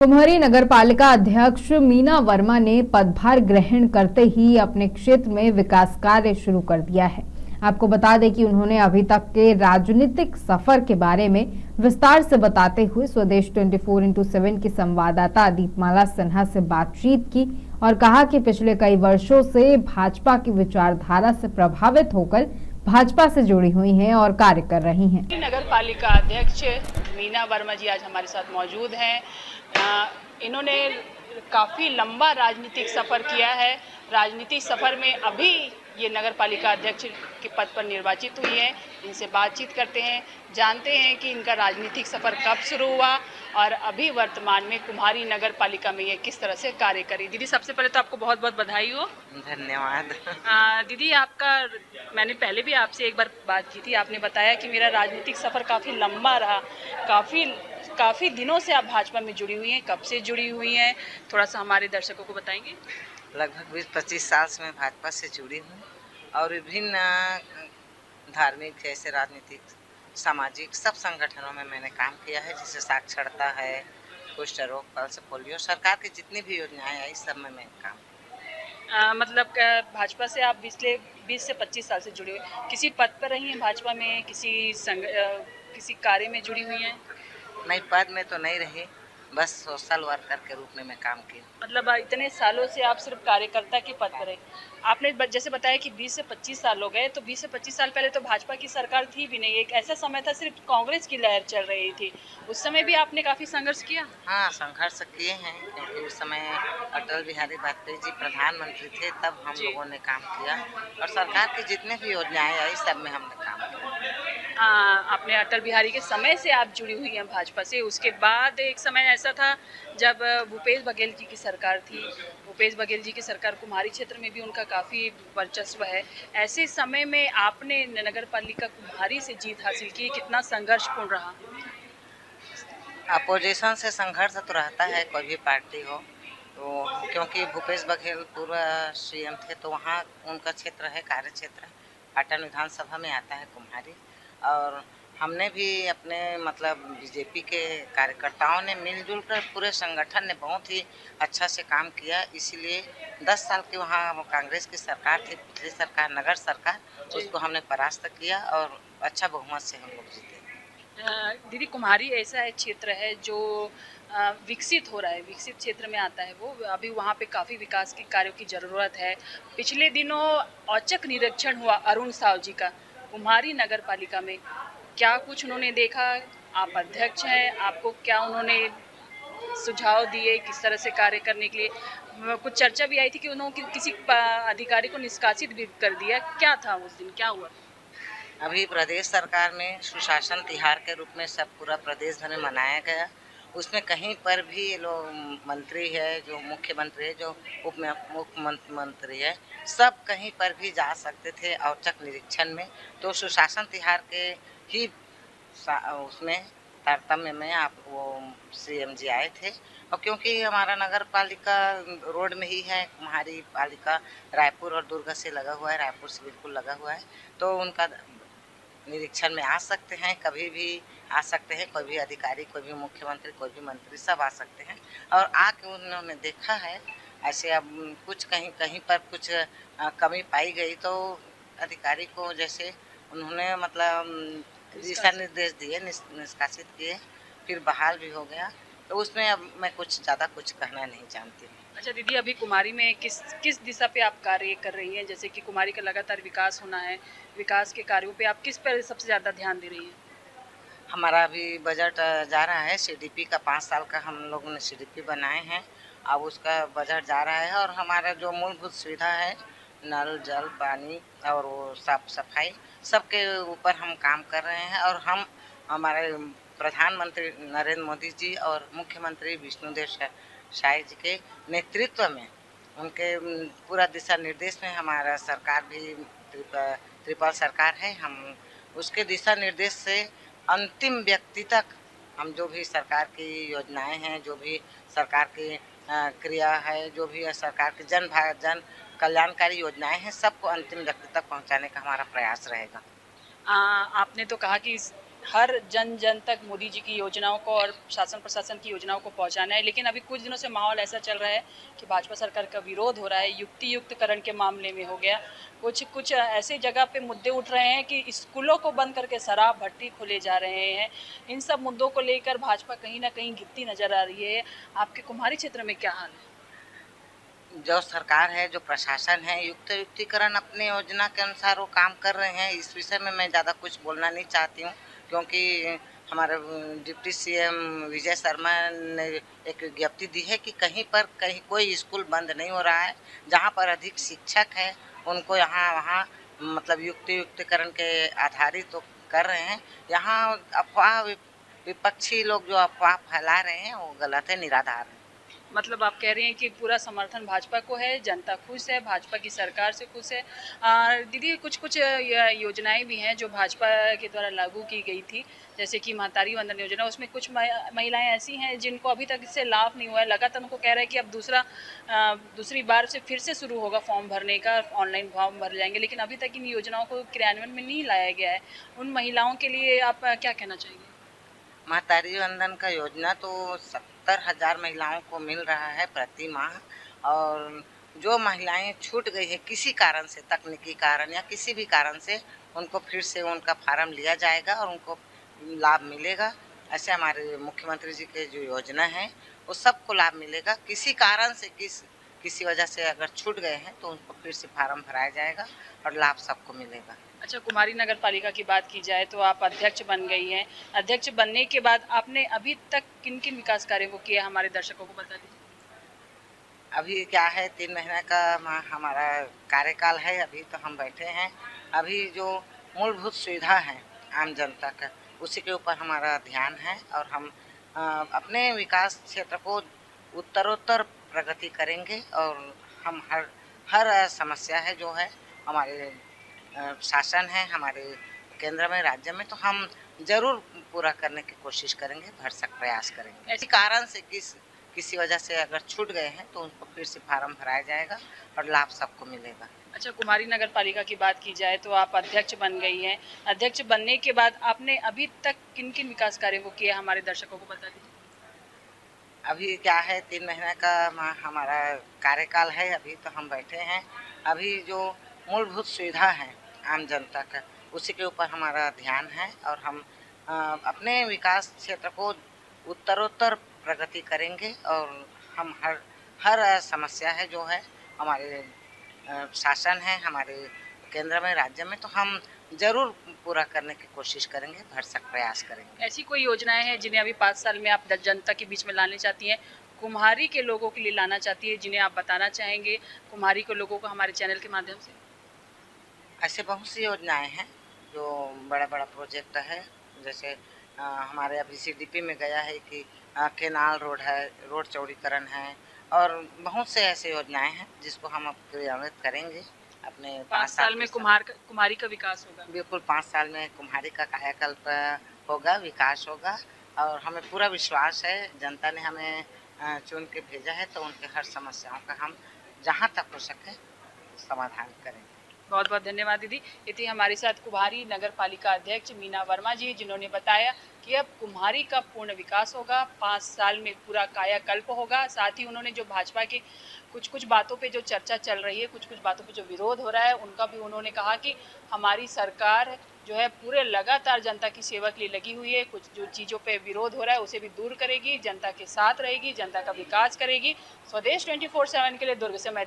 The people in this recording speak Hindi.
कुम्हरी नगर पालिका अध्यक्ष मीना वर्मा ने पदभार ग्रहण करते ही अपने क्षेत्र में विकास कार्य शुरू कर दिया है। आपको बता दें कि उन्होंने अभी तक के राजनीतिक सफर के बारे में विस्तार से बताते हुए स्वदेश 24x7 की संवाददाता दीपमाला सिन्हा से बातचीत की और कहा कि पिछले कई वर्षों से भाजपा की विचारधारा से प्रभावित होकर भाजपा से जुड़ी हुई हैं और कार्य कर रही हैं। नगर पालिका अध्यक्ष मीना वर्मा जी आज हमारे साथ मौजूद हैं। इन्होंने काफ़ी लंबा राजनीतिक सफ़र किया है। राजनीतिक सफ़र में अभी ये नगर पालिका अध्यक्ष के पद पर निर्वाचित हुई हैं। इनसे बातचीत करते हैं, जानते हैं कि इनका राजनीतिक सफ़र कब शुरू हुआ और अभी वर्तमान में कुम्हारी नगर पालिका में ये किस तरह से कार्य करी। दीदी, सबसे पहले तो आपको बहुत बहुत बधाई हो। धन्यवाद। दीदी, आपका मैंने पहले भी आपसे एक बार बात की थी। आपने बताया कि मेरा राजनीतिक सफ़र काफ़ी लंबा रहा, काफ़ी दिनों से आप भाजपा में जुड़ी हुई हैं। कब से जुड़ी हुई हैं, थोड़ा सा हमारे दर्शकों को बताएंगे? लगभग 20-25 साल से मैं भाजपा से जुड़ी हूँ और विभिन्न धार्मिक जैसे राजनीतिक, सामाजिक सब संगठनों में मैंने काम किया है, जैसे साक्षरता है, कुष्ठ रोग, पल्स पोलियो, सरकार की जितनी भी योजनाएं आई सब में मैंने काम। मतलब भाजपा से आप पिछले 20 से 25 साल से जुड़े हुए, किसी पद पर रही हैं भाजपा में, किसी कार्य में जुड़ी हुई हैं? नहीं, पद में तो नहीं रही, बस सोशल वर्कर के रूप में मैं काम किया। मतलब इतने सालों से आप सिर्फ कार्यकर्ता के पद पर रहे। आपने जैसे बताया कि 20 से 25 साल हो गए, तो 20 से 25 साल पहले तो भाजपा की सरकार थी भी नहीं। एक ऐसा समय था सिर्फ कांग्रेस की लहर चल रही थी। उस समय भी आपने काफ़ी संघर्ष किया? हाँ, संघर्ष किए हैं, क्योंकि उस समय अटल बिहारी वाजपेयी जी प्रधानमंत्री थे, तब हम लोगों ने काम किया और सरकार की जितने भी योजनाएं आई सब में हमने काम किया। आपने अटल बिहारी के समय से आप जुड़ी हुई हैं भाजपा से। उसके बाद एक समय ऐसा था जब भूपेश बघेल जी की सरकार थी। भूपेश बघेल जी की सरकार कुम्हारी क्षेत्र में भी उनका काफ़ी वर्चस्व है। ऐसे समय में आपने नगर पालिका कुम्हारी से जीत हासिल की, कितना संघर्षपूर्ण रहा? अपोजिशन से संघर्ष तो रहता है, कोई भी पार्टी हो, तो क्योंकि भूपेश बघेल पूर्व सीएम थे, तो वहाँ उनका क्षेत्र है, कार्य क्षेत्र पाटन विधानसभा में आता है कुम्हारी। और हमने भी अपने मतलब बीजेपी के कार्यकर्ताओं ने मिलजुल कर, पूरे संगठन ने बहुत ही अच्छा से काम किया। इसीलिए 10 साल की वहाँ कांग्रेस की सरकार थी, पिछली सरकार नगर सरकार, उसको हमने परास्त किया और अच्छा बहुमत से हम लोग जीते। दीदी, कुम्हारी ऐसा है क्षेत्र है जो विकसित हो रहा है, विकसित क्षेत्र में आता है वो। अभी वहाँ पे काफ़ी विकास के कार्यों की ज़रूरत है। पिछले दिनों औचक निरीक्षण हुआ अरुण साव जी का कुम्हारी नगर पालिका में। क्या कुछ उन्होंने देखा? आप अध्यक्ष हैं, आपको क्या उन्होंने सुझाव दिए किस तरह से कार्य करने के लिए? कुछ चर्चा भी आई थी कि उन्होंने किसी अधिकारी को निष्कासित भी कर दिया। क्या था उस दिन, क्या हुआ? अभी प्रदेश सरकार में सुशासन तिहार के रूप में सब पूरा प्रदेश भर में मनाया गया। उसमें कहीं पर भी ये लोग मंत्री है, जो मुख्यमंत्री है, जो उप मुख्यमंत्री है, सब कहीं पर भी जा सकते थे औचक निरीक्षण में। तो सुशासन तिहार के ही उसमें तारतम्य में आप वो सीएम जी आए थे। और क्योंकि हमारा नगर पालिका रोड में ही है, कुम्हारी पालिका रायपुर और दुर्ग से लगा हुआ है, रायपुर से बिल्कुल लगा हुआ है, तो उनका निरीक्षण में आ सकते हैं, कभी भी आ सकते हैं, कोई भी अधिकारी, कोई भी मुख्यमंत्री, कोई भी मंत्री, सब आ सकते हैं। और आके उन्होंने देखा है। ऐसे अब कुछ कहीं कहीं पर कुछ कमी पाई गई तो अधिकारी को जैसे उन्होंने मतलब दिशा निर्देश दिए, निष्कासित किए, फिर बहाल भी हो गया। तो उसमें अब मैं कुछ ज़्यादा कुछ कहना नहीं चाहती हूँ। अच्छा दीदी, अभी कुमारी में किस दिशा पे आप कार्य कर रही हैं? जैसे कि कुमारी का लगातार विकास होना है, विकास के कार्यों पे आप किस पर सबसे ज़्यादा ध्यान दे रही हैं? हमारा अभी बजट जा रहा है सीडीपी का, 5 साल का हम लोगों ने सीडीपी बनाए हैं। अब उसका बजट जा रहा है और हमारा जो मूलभूत सुविधा है, नल, जल, पानी और वो साफ सफाई, सबके ऊपर हम काम कर रहे हैं। और हम हमारे प्रधानमंत्री नरेंद्र मोदी जी और मुख्यमंत्री विष्णुदेव साय जी के नेतृत्व में, उनके पूरा दिशा निर्देश में हमारा सरकार भी त्रिपल सरकार है। हम उसके दिशा निर्देश से अंतिम व्यक्ति तक हम जो भी सरकार की योजनाएं हैं, जो भी सरकार की क्रिया है, जो भी सरकार की जन कल्याणकारी योजनाएं हैं, सबको अंतिम व्यक्ति तक पहुंचाने का हमारा प्रयास रहेगा। आपने तो कहा कि हर जन जन तक मोदी जी की योजनाओं को और शासन प्रशासन की योजनाओं को पहुंचाना है। लेकिन अभी कुछ दिनों से माहौल ऐसा चल रहा है कि भाजपा सरकार का विरोध हो रहा है, युक्ति युक्तकरण के मामले में हो गया। कुछ कुछ ऐसे जगह पे मुद्दे उठ रहे हैं कि स्कूलों को बंद करके शराब भट्टी खोले जा रहे हैं। इन सब मुद्दों को लेकर भाजपा कहीं ना कहीं गिरती नजर आ रही है। आपके कुम्हारी क्षेत्र में क्या हाल है? जो सरकार है, जो प्रशासन है, युक्तिकरण अपनी योजना के अनुसार वो काम कर रहे हैं। इस विषय में मैं ज़्यादा कुछ बोलना नहीं चाहती हूँ, क्योंकि हमारे डिप्टी सीएम विजय शर्मा ने एक विज्ञप्ति दी है कि कहीं कोई स्कूल बंद नहीं हो रहा है। जहाँ पर अधिक शिक्षक है उनको यहाँ वहाँ मतलब युक्तिकरण के आधारित तो कर रहे हैं। यहाँ अफवाह विपक्षी लोग जो अफवाह फैला रहे हैं वो गलत है, निराधार है। मतलब आप कह रही हैं कि पूरा समर्थन भाजपा को है, जनता खुश है, भाजपा की सरकार से खुश है। दीदी कुछ कुछ योजनाएं भी हैं जो भाजपा के द्वारा लागू की गई थी, जैसे कि महतारी वंदन योजना। उसमें कुछ महिलाएं ऐसी हैं जिनको अभी तक इससे लाभ नहीं हुआ है। लगातार उनको कह रहे हैं कि अब दूसरी बार से फिर से शुरू होगा फॉर्म भरने का, ऑनलाइन फॉर्म भर जाएंगे, लेकिन अभी तक इन योजनाओं को क्रियान्वयन में नहीं लाया गया है। उन महिलाओं के लिए आप क्या कहना चाहेंगे? महतारी वंदन का योजना तो 70,000 महिलाओं को मिल रहा है प्रति माह। और जो महिलाएं छूट गई है किसी कारण से, तकनीकी कारण या किसी भी कारण से, उनको फिर से उनका फार्म लिया जाएगा और उनको लाभ मिलेगा। ऐसे हमारे मुख्यमंत्री जी के जो योजना है वो सबको लाभ मिलेगा। किसी कारण से किसी वजह से अगर छूट गए हैं तो उनको फिर से फार्म भराया जाएगा और लाभ सबको मिलेगा। अच्छा, कुमारी नगर पालिका की बात की जाए तो आप अध्यक्ष बन गई हैं। अध्यक्ष बनने के बाद आपने अभी तक किन किन विकास कार्यों को किया, हमारे दर्शकों को बता दीजिए। अभी क्या है, 3 महीने का हमारा कार्यकाल है। अभी तो हम बैठे हैं। अभी जो मूलभूत सुविधा है आम जनता का, उसी के ऊपर हमारा ध्यान है और हम अपने विकास क्षेत्र को उत्तरोत्तर प्रगति करेंगे। और हम हर समस्या है जो है हमारे शासन है, हमारे केंद्र में, राज्य में, तो हम जरूर पूरा करने की कोशिश करेंगे, भरसक प्रयास करेंगे। ऐसे कारण से किसी वजह से अगर छूट गए हैं तो उनको फिर से फार्म भराया जाएगा और लाभ सबको मिलेगा। अच्छा, कुमारी नगर पालिका की बात की जाए तो आप अध्यक्ष बन गई हैं। अध्यक्ष बनने के बाद आपने अभी तक किन किन विकास कार्यों को किया, हमारे दर्शकों को बता दीजिए। अभी क्या है, 3 महीने का हमारा कार्यकाल है। अभी तो हम बैठे हैं। अभी जो मूलभूत सुविधा है आम जनता का, उसी के ऊपर हमारा ध्यान है और हम अपने विकास क्षेत्र को उत्तरोत्तर प्रगति करेंगे। और हम हर समस्या है जो है हमारे शासन है, हमारे केंद्र में, राज्य में, तो हम जरूर पूरा करने की कोशिश करेंगे, भरसक प्रयास करेंगे। ऐसी कोई योजनाएं हैं जिन्हें अभी 5 साल में आप जनता के बीच में लाने चाहती हैं, कुम्हारी के लोगों के लिए लाना चाहती है, जिन्हें आप बताना चाहेंगे कुम्हारी के लोगों को हमारे चैनल के माध्यम से? ऐसे बहुत सी योजनाएं हैं जो बड़ा प्रोजेक्ट है। जैसे हमारे अभी सीडीपी में गया है कि केनाल रोड है, रोड चौड़ीकरण है, और बहुत से ऐसे योजनाएं हैं जिसको हम अब क्रियान्वित करेंगे अपने 5 साल में कुम्हारी का विकास होगा। बिल्कुल 5 साल में कुम्हारी का कायाकल्प होगा, विकास होगा। और हमें पूरा विश्वास है, जनता ने हमें चुन के भेजा है, तो उनके हर समस्याओं का हम जहाँ तक हो सके समाधान करेंगे। बहुत बहुत धन्यवाद दीदी। ये थी हमारे साथ कुम्हारी नगर पालिका अध्यक्ष मीना वर्मा जी, जिन्होंने बताया कि अब कुम्हारी का पूर्ण विकास होगा, 5 साल में पूरा कायाकल्प होगा। साथ ही उन्होंने जो भाजपा के कुछ बातों पे जो चर्चा चल रही है, कुछ बातों पे जो विरोध हो रहा है, उनका भी उन्होंने कहा कि हमारी सरकार जो है पूरे लगातार जनता की सेवा के लिए लगी हुई है। कुछ जो चीज़ों पे विरोध हो रहा है उसे भी दूर करेगी, जनता के साथ रहेगी, जनता का विकास करेगी। स्वदेश 24/7 के लिए दुर्ग से मैं